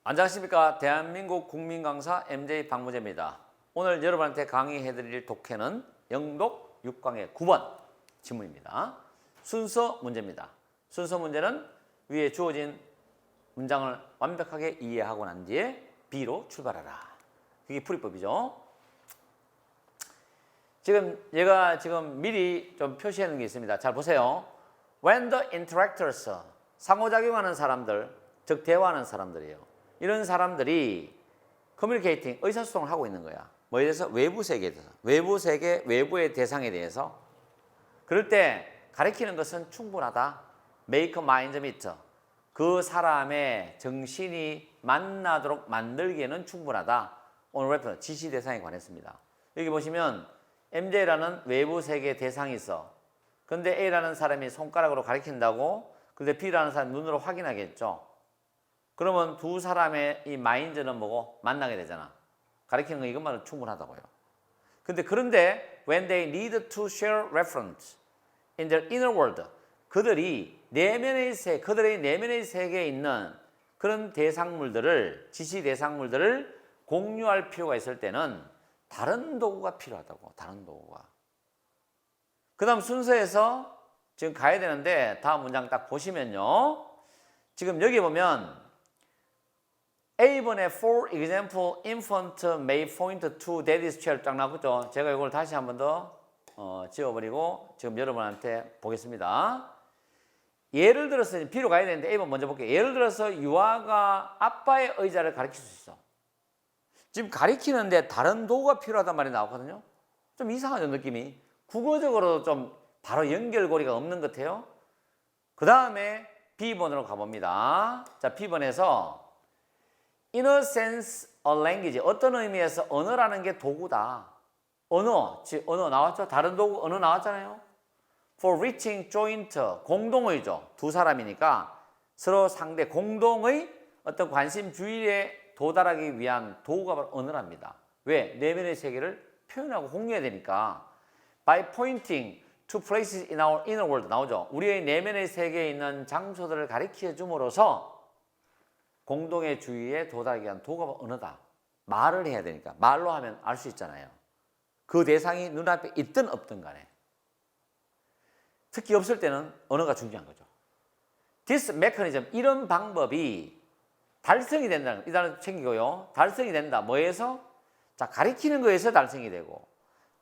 안녕하십니까. 대한민국 국민 강사 MJ 박무재입니다. 오늘 여러분한테 강의해드릴 독해는 영독 6강의 9번 지문입니다. 순서 문제입니다. 순서 문제는 위에 주어진 문장을 완벽하게 이해하고 난 뒤에 B로 출발하라. 그게 풀이법이죠. 얘가 미리 좀 표시해 놓은 게 있습니다. 잘 보세요. When the interactors, 상호작용하는 사람들, 즉 대화하는 사람들이에요. 이런 사람들이 커뮤니케이팅, 의사소통을 하고 있는 거야. 뭐에 대해서? 외부 세계에 대해서. 외부 세계, 외부의 대상에 대해서. 그럴 때 가리키는 것은 충분하다. Make a mind meet. 그 사람의 정신이 만나도록 만들기에는 충분하다. 오늘 레퍼런스, 지시 대상에 관했습니다. 여기 보시면 MJ라는 외부 세계 대상이 있어. 근데 A라는 사람이 손가락으로 가리킨다고, 근데 B라는 사람이 눈으로 확인하겠죠. 그러면 두 사람의 이 마인드는 뭐고? 만나게 되잖아. 가리키는 건 이것만으로 충분하다고요. 그런데 when they need to share reference in their inner world, 그들의 내면의 세계에 있는 그런 대상물들을, 지시 대상물들을 공유할 필요가 있을 때는 다른 도구가 필요하다고. 다른 도구가. 그 다음 순서에서 지금 가야 되는데 다음 문장 딱 보시면요. 지금 여기 보면 A번에 for example, infant may point to daddy's chair 딱 나오죠. 제가 이걸 다시 한 번 더 지워버리고 지금 여러분한테 보겠습니다. 예를 들어서 B로 가야 되는데 A번 먼저 볼게요. 예를 들어서 유아가 아빠의 의자를 가리킬 수 있어. 지금 가리키는데 다른 도구가 필요하단 말이 나왔거든요. 좀 이상하죠, 느낌이. 국어적으로 좀 바로 연결고리가 없는 것 같아요. 그 다음에 B번으로 가봅니다. 자, B번에서 In a sense, a language. 어떤 의미에서 언어라는 게 도구다. 언어 나왔죠? 다른 도구, 언어 나왔잖아요. For reaching joint, 공동의죠. 두 사람이니까 서로 상대 공동의 어떤 관심 주의에 도달하기 위한 도구가 바로 언어랍니다. 왜? 내면의 세계를 표현하고 공유해야 되니까. By pointing to places in our inner world 나오죠. 우리의 내면의 세계에 있는 장소들을 가리켜 줌으로써 공동의 주의에 도달하기 위한 도구가 언어다. 말을 해야 되니까. 말로 하면 알 수 있잖아요. 그 대상이 눈앞에 있든 없든 간에. 특히 없을 때는 언어가 중요한 거죠. This mechanism, 이런 방법이 달성이 된다는 거. 이 단어 챙기고요. 달성이 된다. 뭐에서? 자, 가리키는 거에서 달성이 되고,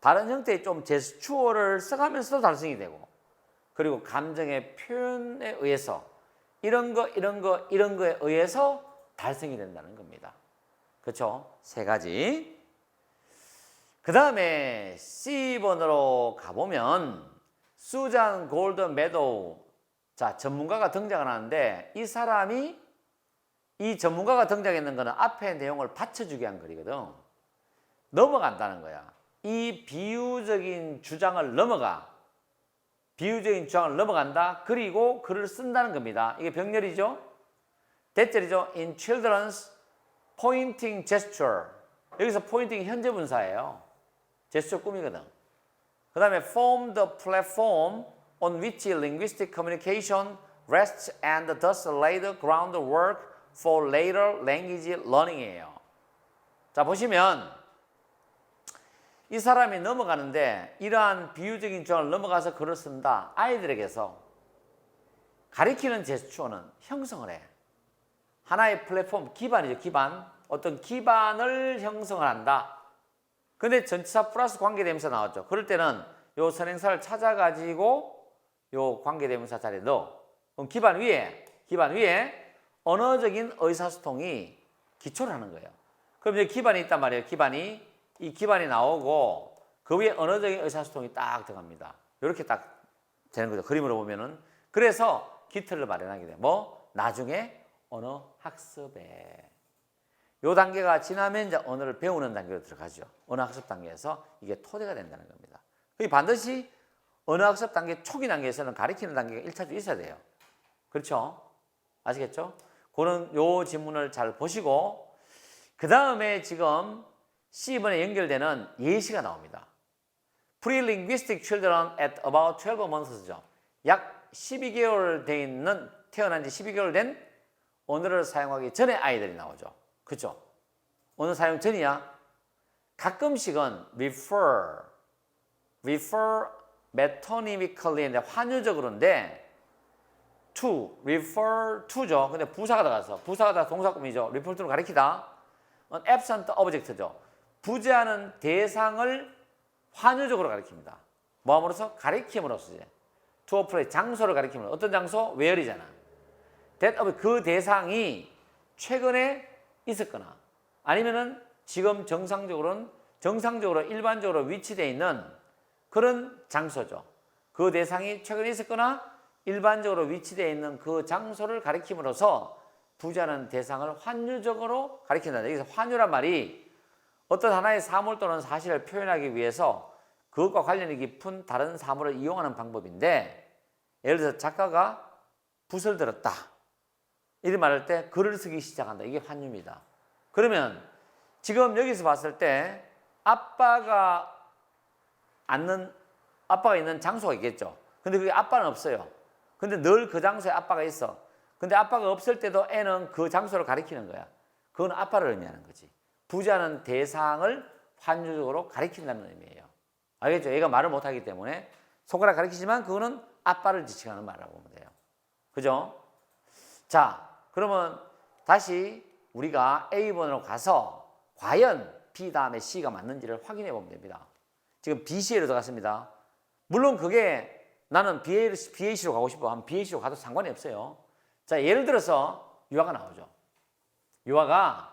다른 형태의 좀 제스처를 써가면서도 달성이 되고, 그리고 감정의 표현에 의해서 이런 거에 의해서 달성이 된다는 겁니다. 그렇죠? 세 가지. 그 다음에 C번으로 가보면 수잔 골든 메도우. 자, 전문가가 등장을 하는데 이 전문가가 등장했는 거는 앞에 내용을 받쳐주기 위한 글이거든. 넘어간다는 거야. 이 비유적인 주장을 넘어간다. 그리고 글을 쓴다는 겁니다. 이게 병렬이죠. 대절이죠. In children's pointing gesture. 여기서 pointing이 현재 분사예요. 제스처 꿈이거든. 그 다음에 form the platform on which linguistic communication rests and thus lay the groundwork for later language learning이에요. 자, 보시면 이 사람이 넘어가는데 이러한 비유적인 주장을 넘어가서 글을 쓴다. 아이들에게서 가리키는 제스처는 형성을 해. 하나의 플랫폼, 기반이죠. 기반. 어떤 기반을 형성을 한다. 근데 전치사 플러스 관계대명사 나왔죠. 그럴 때는 요 선행사를 찾아가지고 요 관계대명사 자리에 넣어. 그럼 기반 위에 언어적인 의사소통이 기초를 하는 거예요. 그럼 이제 기반이 있단 말이에요. 이 기반이 나오고 그 위에 언어적인 의사소통이 딱 들어갑니다. 이렇게 딱 되는 거죠. 그림으로 보면은. 그래서 기틀을 마련하게 돼요. 나중에 언어 학습에. 요 단계가 지나면 이제 언어를 배우는 단계로 들어가죠. 언어 학습 단계에서 이게 토대가 된다는 겁니다. 반드시 언어 학습 단계 초기 단계에서는 가리키는 단계가 1차적으로 있어야 돼요. 그렇죠? 아시겠죠? 그런 요 지문을 잘 보시고 그 다음에 지금 C번에 연결되는 예시가 나옵니다. Pre-linguistic children at about 12 months죠. 약 12개월 돼 있는, 태어난 지 12개월 된 언어를 사용하기 전에 아이들이 나오죠. 그죠? 언어 사용 전이야. 가끔씩은 refer metonymically 환유적으로인데 to, refer to죠. 근데 부사가 들어가서 부사가 다 동사구문이죠. refer to는 가리키다. absent object죠. 부재하는 대상을 환유적으로 가리킵니다. 뭐함으로써? 가리킴으로써 이제 to a place, 장소를 가리키면 어떤 장소? where이잖아. that of 그 대상이 최근에 있었거나 아니면은 지금 정상적으로 일반적으로 위치되어 있는 그런 장소죠. 그 대상이 최근에 있었거나 일반적으로 위치되어 있는 그 장소를 가리킴으로써 부재하는 대상을 환유적으로 가리킨다. 여기서 환유란 말이 어떤 하나의 사물 또는 사실을 표현하기 위해서 그것과 관련이 깊은 다른 사물을 이용하는 방법인데, 예를 들어서 작가가 붓을 들었다 이렇게 말할 때 글을 쓰기 시작한다. 이게 환유입니다. 그러면 지금 여기서 봤을 때 아빠가 있는 장소가 있겠죠. 근데 그게 아빠는 없어요. 근데 늘 그 장소에 아빠가 있어. 근데 아빠가 없을 때도 애는 그 장소를 가리키는 거야. 그건 아빠를 의미하는 거지. 부재하는 대상을 환유적으로 가리킨다는 의미예요. 알겠죠? 얘가 말을 못하기 때문에 손가락 가리키지만 그거는 아빠를 지칭하는 말이라고 보면 돼요. 그죠? 자, 그러면 다시 우리가 A번으로 가서 과연 B 다음에 C가 맞는지를 확인해 보면 됩니다. 지금 BCA로 들어갔습니다. 물론 그게 나는 BAC로 가고 싶어 하면 BAC로 가도 상관이 없어요. 자, 예를 들어서 유아가 나오죠. 유아가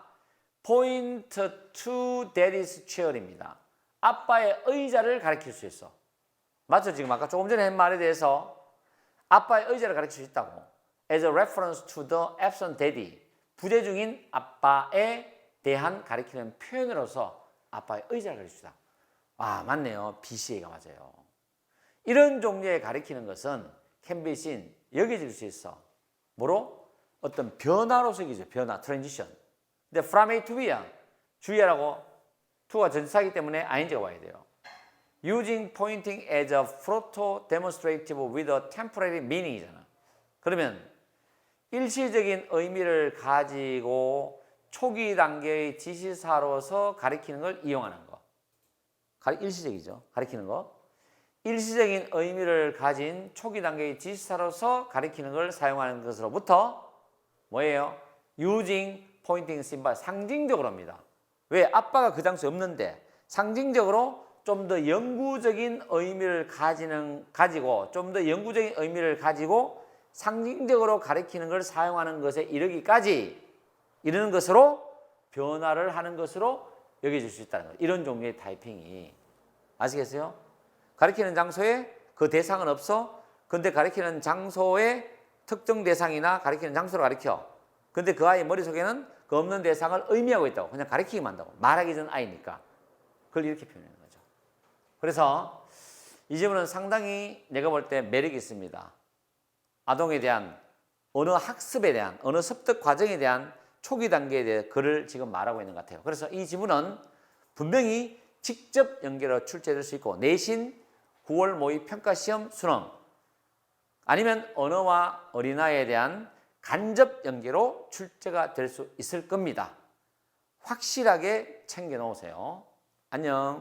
point to daddy's chair입니다. 아빠의 의자를 가리킬 수 있어. 맞죠? 지금 아까 조금 전에 한 말에 대해서 아빠의 의자를 가리킬 수 있다고. As a reference to the absent daddy. 부재 중인 아빠에 대한 가리키는 표현으로서 아빠의 의자를 가리킬 수 있다. 아, 맞네요. BCA가 맞아요. 이런 종류의 가리키는 것은 can be seen, 여겨질 수 있어. 뭐로? 어떤 변화로서 여기죠. 변화, transition. 근데 from A to B야. 주의하라고. to가 전치사이기 때문에 ing가 와야 돼요. Using pointing as a proto-demonstrative with a temporary meaning이잖아. 그러면 일시적인 의미를 가지고 초기 단계의 지시사로서 가리키는 걸 이용하는 거. 일시적이죠. 가리키는 거. 일시적인 의미를 가진 초기 단계의 지시사로서 가리키는 걸 사용하는 것으로부터 뭐예요? Using pointing symbol, 상징적으로입니다. 왜? 아빠가 그 장소에 없는데 상징적으로 좀 더 영구적인 의미를 가지고 좀 더 영구적인 의미를 가지고 상징적으로 가리키는 걸 사용하는 것에 이르는 것으로 변화를 하는 것으로 여겨질 수 있다는 거예요. 이런 종류의 타이핑이. 아시겠어요? 가리키는 장소에 그 대상은 없어. 근데 가리키는 장소에 특정 대상이나 가리키는 장소를 가리켜. 근데 그 아이 머릿속에는 그 없는 대상을 의미하고 있다고. 그냥 가리키기만 한다고. 말하기 전 아이니까. 그걸 이렇게 표현하는 거죠. 그래서 이 질문은 상당히 내가 볼 때 매력이 있습니다. 아동에 대한 언어 학습에 대한 언어 습득 과정에 대한 초기 단계에 대해 글을 지금 말하고 있는 것 같아요. 그래서 이 지문은 분명히 직접 연계로 출제될 수 있고 내신 9월 모의 평가시험 수능 아니면 언어와 어린아이에 대한 간접 연계로 출제가 될 수 있을 겁니다. 확실하게 챙겨 놓으세요. 안녕.